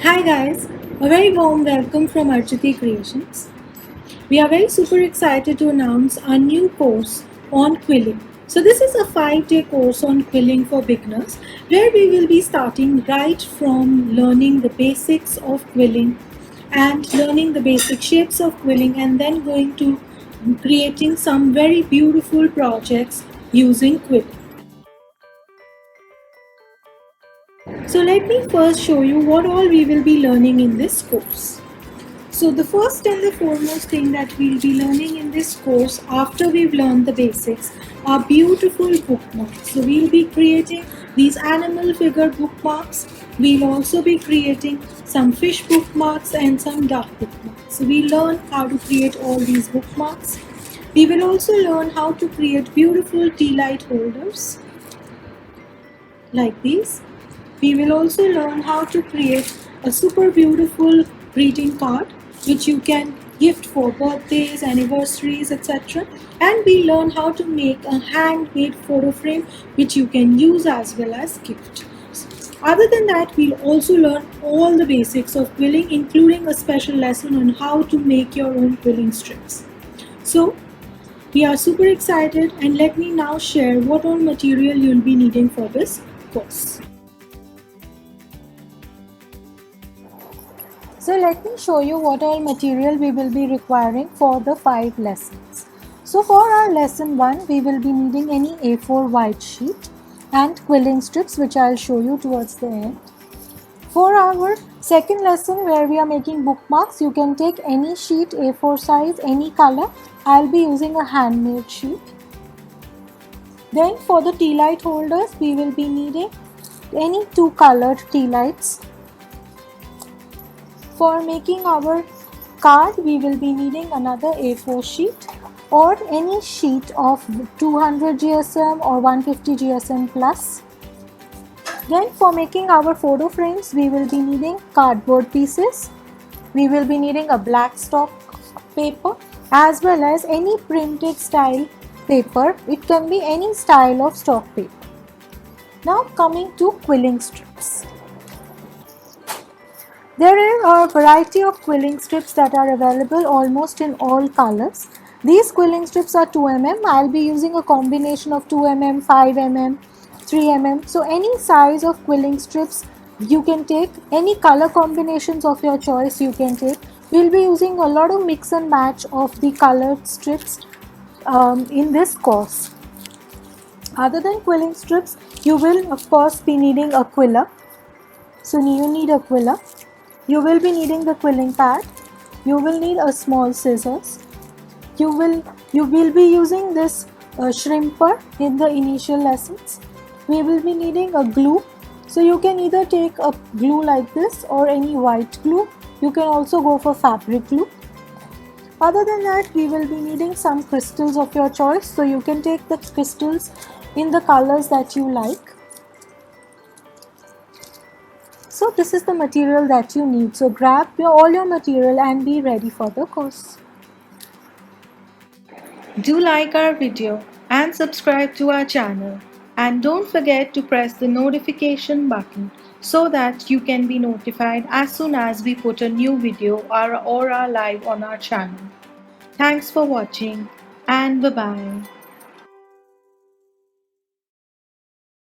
Hi guys, a very warm welcome from Architi Creations. We are very super excited to announce our new course on quilling. So this is a 5-day course on quilling for beginners where we will be starting right from learning the basics of quilling and learning the basic shapes of quilling and then going to creating some very beautiful projects using quilling. So let me first show you what all we will be learning in this course. So the first and the foremost thing that we'll be learning in this course after we've learned the basics are beautiful bookmarks. So we'll be creating these animal figure bookmarks. We'll also be creating some fish bookmarks and some duck bookmarks. So we learn how to create all these bookmarks. We will also learn how to create beautiful tea light holders like these. We will also learn how to create a super beautiful greeting card which you can gift for birthdays, anniversaries, etc. And we learn how to make a handmade photo frame which you can use as well as gift. Other than that, we'll also learn all the basics of quilling, including a special lesson on how to make your own quilling strips. So, we are super excited, and let me now share what all material you'll be needing for this course. So let me show you what all material we will be requiring for the 5 lessons. So for our lesson 1, we will be needing any A4 white sheet and quilling strips, which I'll show you towards the end. For our second lesson, where we are making bookmarks, you can take any sheet, A4 size, any color. I'll be using a handmade sheet. Then for the tea light holders, we will be needing any 2 colored tea lights. For making our card, we will be needing another A4 sheet or any sheet of 200 GSM or 150 GSM plus. Then for making our photo frames, we will be needing cardboard pieces. We will be needing a black stock paper as well as any printed style paper. It can be any style of stock paper. Now coming to quilling strips. There are a variety of quilling strips that are available almost in all colors. These quilling strips are 2 mm. I'll be using a combination of 2 mm, 5 mm, 3 mm. So any size of quilling strips you can take, any color combinations of your choice you can take. We'll be using a lot of mix and match of the colored strips in this course. Other than quilling strips, you will of course be needing a quiller. So you need a quiller. You will be needing the quilling pad. You will need a small scissors. You will be using this shrimper in the initial lessons. We will be needing a glue. So you can either take a glue like this or any white glue. You can also go for fabric glue. Other than that, we will be needing some crystals of your choice. So you can take the crystals in the colors that you like. So this is the material that you need. So grab all your material and be ready for the course. Do like our video and subscribe to our channel. And don't forget to press the notification button so that you can be notified as soon as we put a new video or are live on our channel. Thanks for watching and bye-bye.